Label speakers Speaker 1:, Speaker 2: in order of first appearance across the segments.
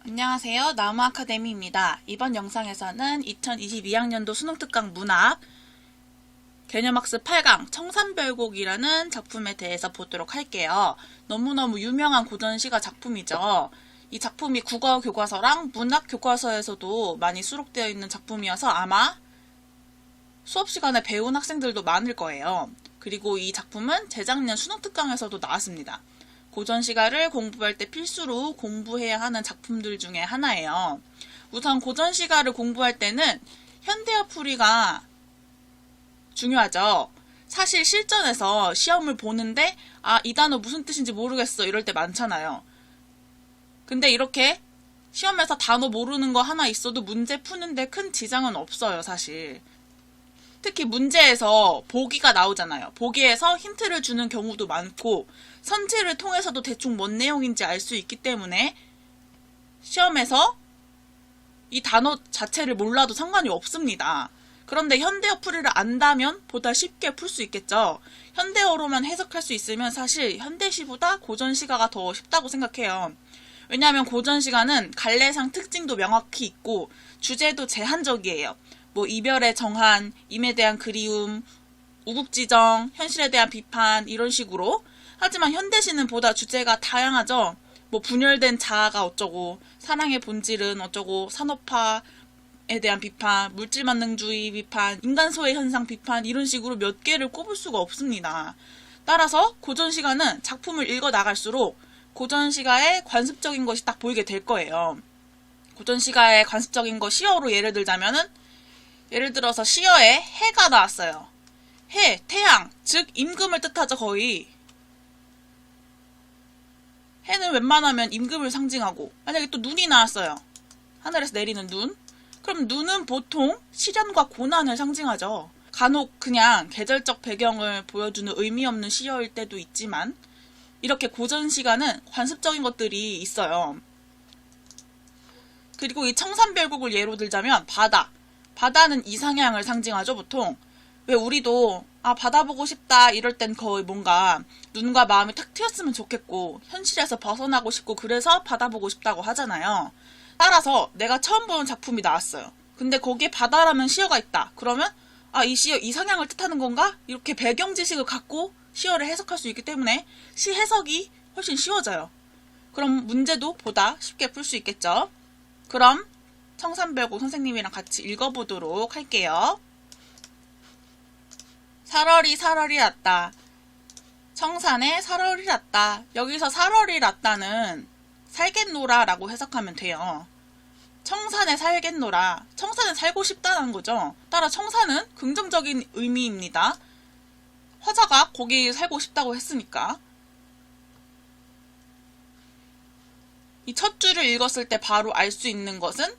Speaker 1: 안녕하세요. 나무아카데미입니다. 이번 영상에서는 2022학년도 수능특강 문학 개념학습 8강 청산별곡이라는 작품에 대해서 보도록 할게요. 너무너무 유명한 고전시가 작품이죠. 이 작품이 국어 교과서랑 문학 교과서에서도 많이 수록되어 있는 작품이어서 아마 수업 시간에 배운 학생들도 많을 거예요. 그리고 이 작품은 재작년 수능특강에서도 나왔습니다. 고전시가를 공부할 때 필수로 공부해야 하는 작품들 중에 하나예요. 우선 고전시가를 공부할 때는 현대어 풀이가 중요하죠. 사실 실전에서 시험을 보는데 이 단어 무슨 뜻인지 모르겠어 이럴 때 많잖아요. 근데 이렇게 시험에서 단어 모르는 거 하나 있어도 문제 푸는데 큰 지장은 없어요, 사실. 특히 문제에서 보기가 나오잖아요. 보기에서 힌트를 주는 경우도 많고 선지를 통해서도 대충 뭔 내용인지 알 수 있기 때문에 시험에서 이 단어 자체를 몰라도 상관이 없습니다. 그런데 현대어 풀이를 안다면 보다 쉽게 풀 수 있겠죠. 현대어로만 해석할 수 있으면 사실 현대시보다 고전시가가 더 쉽다고 생각해요. 왜냐하면 고전시가는 갈래상 특징도 명확히 있고 주제도 제한적이에요. 이별의 정한, 임에 대한 그리움, 우국지정, 현실에 대한 비판 이런 식으로. 하지만 현대시는 보다 주제가 다양하죠. 분열된 자아가 어쩌고, 사랑의 본질은 어쩌고, 산업화에 대한 비판, 물질만능주의 비판, 인간소외 현상 비판 이런 식으로 몇 개를 꼽을 수가 없습니다. 따라서 고전시가는 작품을 읽어 나갈수록 고전시가의 관습적인 것이 딱 보이게 될 거예요. 고전시가의 관습적인 거 시어로 예를 들자면은 예를 들어서 시어에 해가 나왔어요. 해, 태양, 즉 임금을 뜻하죠 거의. 해는 웬만하면 임금을 상징하고 만약에 또 눈이 나왔어요. 하늘에서 내리는 눈. 그럼 눈은 보통 시련과 고난을 상징하죠. 간혹 그냥 계절적 배경을 보여주는 의미 없는 시어일 때도 있지만 이렇게 고전시가는 관습적인 것들이 있어요. 그리고 이 청산별곡을 예로 들자면 바다. 바다는 이상향을 상징하죠, 보통. 왜 우리도 바다 보고 싶다 이럴 땐 거의 뭔가 눈과 마음이 탁 트였으면 좋겠고 현실에서 벗어나고 싶고 그래서 바다 보고 싶다고 하잖아요. 따라서 내가 처음 보는 작품이 나왔어요. 근데 거기에 바다라는 시어가 있다. 그러면 이 시어 이상향을 뜻하는 건가? 이렇게 배경 지식을 갖고 시어를 해석할 수 있기 때문에 시 해석이 훨씬 쉬워져요. 그럼 문제도 보다 쉽게 풀 수 있겠죠. 그럼 청산별곡 선생님이랑 같이 읽어보도록 할게요. 살얼이 났다. 청산에 살얼이 났다. 여기서 살얼이 났다는 살겠노라 라고 해석하면 돼요. 청산에 살겠노라. 청산에 살고 싶다는 거죠. 따라 청산은 긍정적인 의미입니다. 화자가 거기 살고 싶다고 했으니까. 이 첫 줄을 읽었을 때 바로 알 수 있는 것은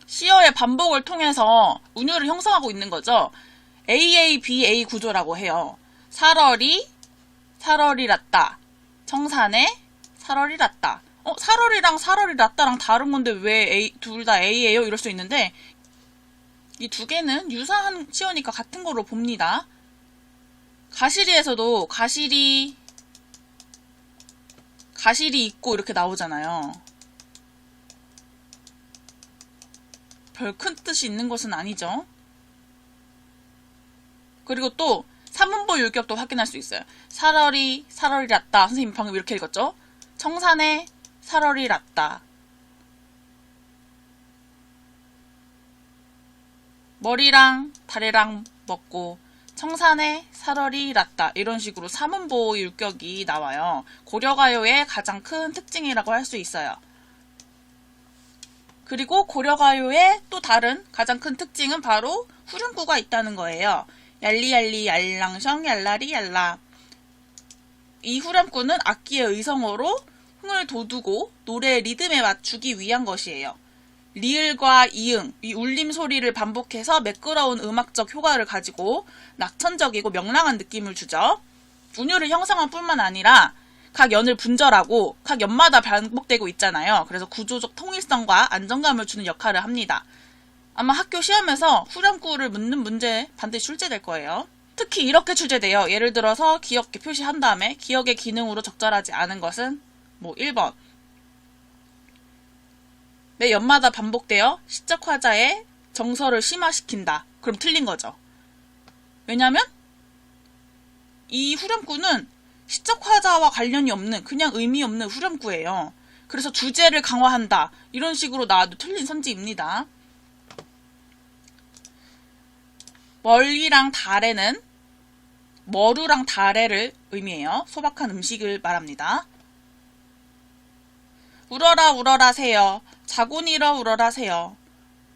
Speaker 1: 시어의 반복을 통해서 운율을 형성하고 있는 거죠. AABA 구조라고 해요. 살얼이 났다. 청산에 살얼이 났다. 살얼이랑 살얼이 났다랑 다른 건데 왜 둘 다 A예요? 이럴 수 있는데 이 두 개는 유사한 시어니까 같은 거로 봅니다. 가시리에서도 가시리 있고 이렇게 나오잖아요. 별 큰 뜻이 있는 것은 아니죠. 그리고 또 사문보 율격도 확인할 수 있어요. 살얼이 났다. 선생님이 방금 이렇게 읽었죠? 청산에 살얼이 났다. 머리랑 다리랑 먹고 청산에 살얼이 났다. 이런 식으로 사문보 율격이 나와요. 고려가요의 가장 큰 특징이라고 할 수 있어요. 그리고 고려가요의 또 다른 가장 큰 특징은 바로 후렴구가 있다는 거예요. 얄리얄리 얄랑성 얄라리 얄라. 이 후렴구는 악기의 의성어로 흥을 돋우고 노래의 리듬에 맞추기 위한 것이에요. 리을과 이응, 이 울림 소리를 반복해서 매끄러운 음악적 효과를 가지고 낙천적이고 명랑한 느낌을 주죠. 운율을 형성할 뿐만 아니라 각 연을 분절하고 각 연마다 반복되고 있잖아요. 그래서 구조적 통일성과 안정감을 주는 역할을 합니다. 아마 학교 시험에서 후렴구를 묻는 문제 반드시 출제될 거예요. 특히 이렇게 출제돼요. 예를 들어서 기억 표시한 다음에 기억의 기능으로 적절하지 않은 것은 뭐 1번 매 연마다 반복되어 시적 화자의 정서를 심화시킨다. 그럼 틀린 거죠. 왜냐면 이 후렴구는 시적 화자와 관련이 없는 그냥 의미 없는 후렴구예요. 그래서 주제를 강화한다. 이런 식으로 나와도 틀린 선지입니다. 멀리랑 달에는 머루랑 달에를 의미해요. 소박한 음식을 말합니다. 울어라 울어라 새여 자고 일어 울어라 새여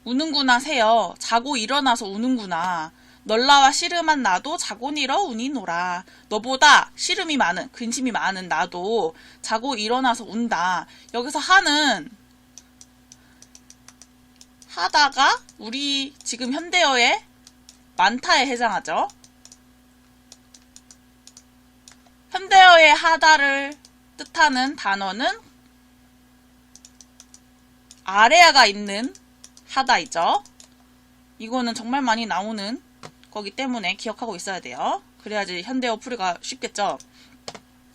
Speaker 1: 우는구나 새여 자고 일어나서 우는구나 널라와 씨름한 나도 자고 일어 우니노라 너보다 씨름이 많은 근심이 많은 나도 자고 일어나서 운다. 여기서 하는 하다가 우리 지금 현대어의 많다에 해당하죠. 현대어의 하다를 뜻하는 단어는 아래아가 있는 하다이죠. 이거는 정말 많이 나오는 거기 때문에 기억하고 있어야 돼요. 그래야지 현대어 풀이가 쉽겠죠.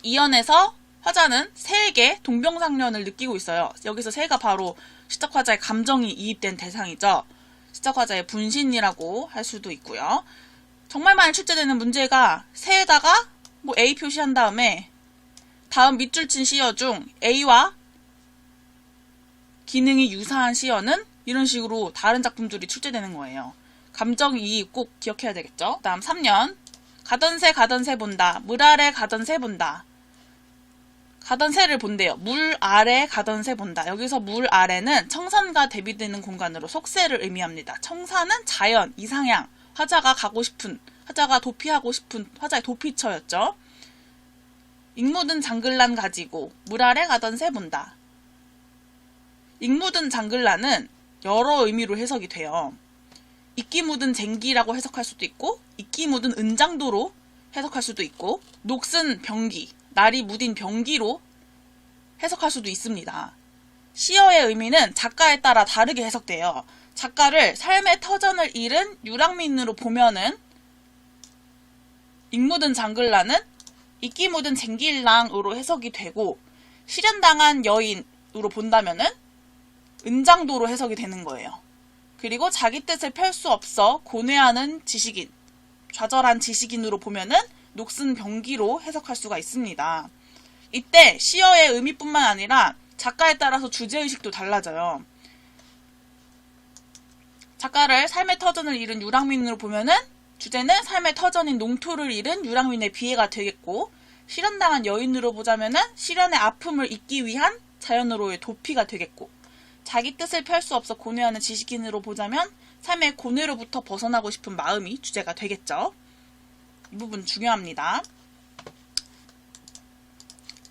Speaker 1: 이연에서 화자는 새에게 동병상련을 느끼고 있어요. 여기서 새가 바로 시적 화자의 감정이 이입된 대상이죠. 시적 화자의 분신이라고 할 수도 있고요. 정말 많이 출제되는 문제가 새에다가 뭐 A 표시한 다음에 다음 밑줄 친 시어 중 A와 기능이 유사한 시어는 이런 식으로 다른 작품들이 출제되는 거예요. 감정이입 꼭 기억해야 되겠죠. 그 다음 3년 가던 새 본다. 물 아래 가던 새 본다. 가던 새를 본대요. 물 아래 가던 새 본다. 여기서 물 아래는 청산과 대비되는 공간으로 속새를 의미합니다. 청산은 자연, 이상향, 화자가 가고 싶은, 화자가 도피하고 싶은 화자의 도피처였죠. 익 묻은 장글란 가지고 물 아래 가던 새 본다. 익 묻은 장글란은 여러 의미로 해석이 돼요. 이끼 묻은 쟁기라고 해석할 수도 있고 이끼 묻은 은장도로 해석할 수도 있고 녹슨 병기, 날이 무딘 병기로 해석할 수도 있습니다. 시어의 의미는 작가에 따라 다르게 해석돼요. 작가를 삶의 터전을 잃은 유랑민으로 보면은 익 묻은 장글란은 이끼 묻은 쟁길랑으로 해석이 되고 실현당한 여인으로 본다면은 은장도로 해석이 되는 거예요. 그리고 자기 뜻을 펼 수 없어 고뇌하는 지식인, 좌절한 지식인으로 보면은 녹슨 병기로 해석할 수가 있습니다. 이때 시어의 의미뿐만 아니라 작가에 따라서 주제의식도 달라져요. 작가를 삶의 터전을 잃은 유랑민으로 보면은 주제는 삶의 터전인 농토를 잃은 유랑민의 비애가 되겠고 실현당한 여인으로 보자면은 실현의 아픔을 잊기 위한 자연으로의 도피가 되겠고 자기 뜻을 펼 수 없어 고뇌하는 지식인으로 보자면 삶의 고뇌로부터 벗어나고 싶은 마음이 주제가 되겠죠. 이 부분 중요합니다.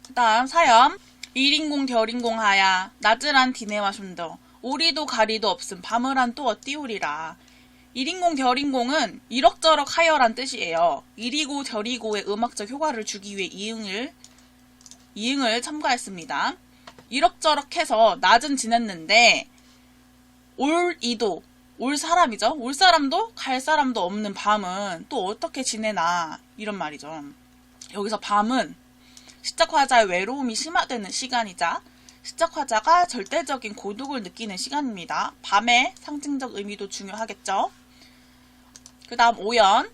Speaker 1: 그 다음 사연 일인공 결인공 하야 나즈란 디네와 슌더 오리도 가리도 없음 밤을 한 또 어띠오리라. 일인공 결인공은 이럭저럭 하여란 뜻이에요. 일이고 결이고의 음악적 효과를 주기 위해 이응을 첨가했습니다. 이럭저럭 해서 낮은 지냈는데 올이도 올 사람이죠. 올 사람도 갈 사람도 없는 밤은 또 어떻게 지내나 이런 말이죠. 여기서 밤은 시적 화자의 외로움이 심화되는 시간이자 시적 화자가 절대적인 고독을 느끼는 시간입니다. 밤의 상징적 의미도 중요하겠죠. 그 다음 5연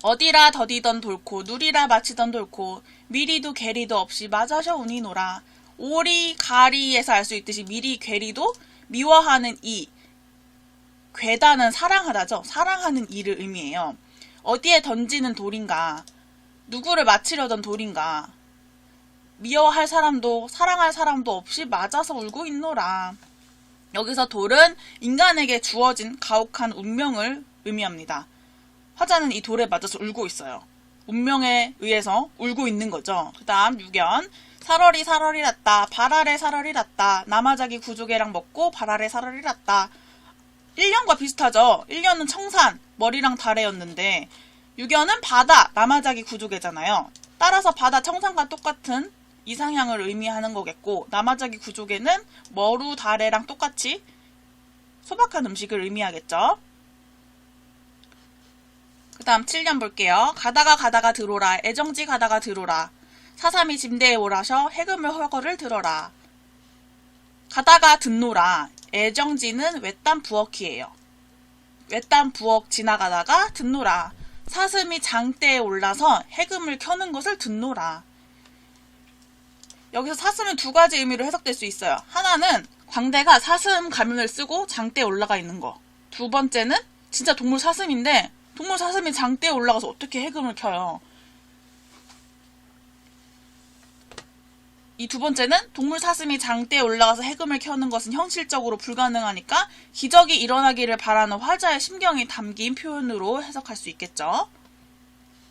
Speaker 1: 어디라 더디던 돌코 누리라 마치던 돌코 미리도 괴리도 없이 맞아셔 우니노라. 오리 가리에서 알 수 있듯이 미리 괴리도 미워하는 이 괴다는 사랑하다죠. 사랑하는 이를 의미해요. 어디에 던지는 돌인가 누구를 맞히려던 돌인가 미워할 사람도 사랑할 사람도 없이 맞아서 울고 있노라. 여기서 돌은 인간에게 주어진 가혹한 운명을 의미합니다. 화자는 이 돌에 맞아서 울고 있어요. 운명에 의해서 울고 있는 거죠. 그 다음 6연 살얼이 살얼이 났다. 발 아래 살얼이 났다. 나마자기 구조개랑 먹고 발 아래 살얼이 났다. 1년과 비슷하죠. 1년은 청산, 머리랑 달에였는데 6연은 바다, 나마자기 구조개잖아요. 따라서 바다, 청산과 똑같은 이상향을 의미하는 거겠고 나마자기 구조개는 머루, 달에랑 똑같이 소박한 음식을 의미하겠죠. 그 다음 7년 볼게요. 가다가 들어라. 애정지 가다가 들어라. 사삼이 짐대에 오라셔. 해금을 헐거를 들어라. 가다가 듣노라. 애정지는 외딴 부엌이에요. 외딴 부엌 지나가다가 듣노라. 사슴이 장대에 올라서 해금을 켜는 것을 듣노라. 여기서 사슴은 두 가지 의미로 해석될 수 있어요. 하나는 광대가 사슴 가면을 쓰고 장대에 올라가 있는 거. 두 번째는 진짜 동물 사슴인데 동물 사슴이 장대에 올라가서 어떻게 해금을 켜요. 이 두 번째는 동물 사슴이 장대에 올라가서 해금을 켜는 것은 현실적으로 불가능하니까 기적이 일어나기를 바라는 화자의 심경이 담긴 표현으로 해석할 수 있겠죠.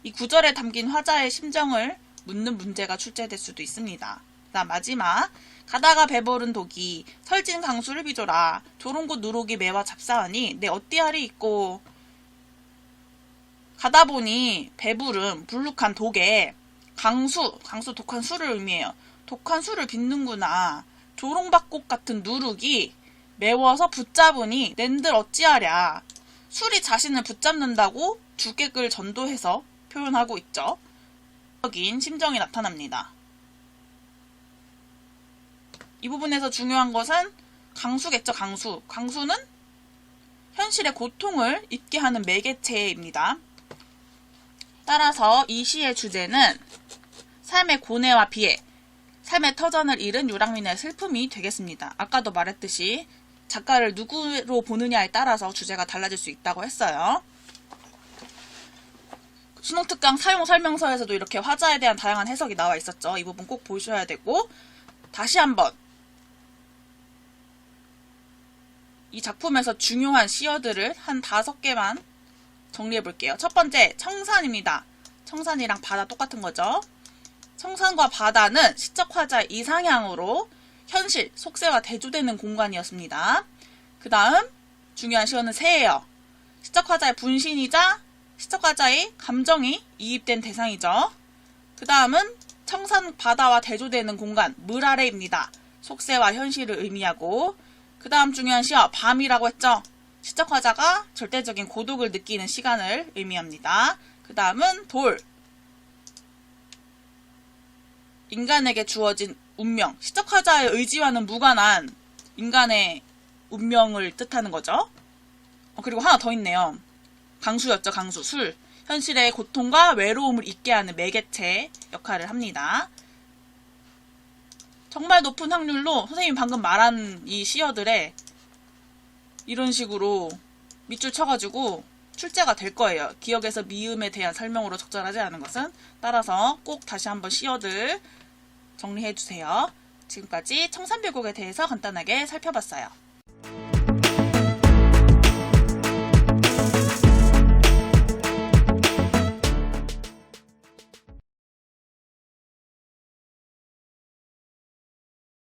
Speaker 1: 이 구절에 담긴 화자의 심정을 묻는 문제가 출제될 수도 있습니다. 그다음 마지막 가다가 배부른 독이 설진 강수를 비줘라. 조롱고 누룩이 매와 잡사하니 내 어띠알이 있고. 가다 보니 배부름 불룩한 독에 강수 독한 수를 의미해요. 독한 수를 빚는구나. 조롱박곡 같은 누룩이 매워서 붙잡으니 낸들 어찌하랴. 술이 자신을 붙잡는다고 주객을 전도해서 표현하고 있죠. 적인 심정이 나타납니다. 이 부분에서 중요한 것은 강수겠죠. 강수는 현실의 고통을 잊게 하는 매개체입니다. 따라서 이 시의 주제는 삶의 고뇌와 비애, 삶의 터전을 잃은 유랑민의 슬픔이 되겠습니다. 아까도 말했듯이 작가를 누구로 보느냐에 따라서 주제가 달라질 수 있다고 했어요. 수능특강 사용 설명서에서도 이렇게 화자에 대한 다양한 해석이 나와 있었죠. 이 부분 꼭 보셔야 되고, 다시 한번 이 작품에서 중요한 시어들을 한 5개만 정리해 볼게요. 첫 번째, 청산입니다. 청산이랑 바다 똑같은 거죠. 청산과 바다는 시적 화자의 이상향으로 현실, 속세와 대조되는 공간이었습니다. 그 다음 중요한 시어는 새예요. 시적 화자의 분신이자 시적 화자의 감정이 이입된 대상이죠. 그 다음은 청산 바다와 대조되는 공간, 물 아래입니다. 속세와 현실을 의미하고, 그 다음 중요한 시어, 밤이라고 했죠. 시적 화자가 절대적인 고독을 느끼는 시간을 의미합니다. 그 다음은 돌, 인간에게 주어진 운명, 시적 화자의 의지와는 무관한 인간의 운명을 뜻하는 거죠. 그리고 하나 더 있네요. 강수였죠. 강수, 술. 현실의 고통과 외로움을 잊게 하는 매개체 역할을 합니다. 정말 높은 확률로 선생님이 방금 말한 이 시어들에 이런 식으로 밑줄 쳐가지고 출제가 될 거예요. 기억에서 미음에 대한 설명으로 적절하지 않은 것은. 따라서 꼭 다시 한번 시어들 정리해주세요. 지금까지 청산별곡에 대해서 간단하게 살펴봤어요.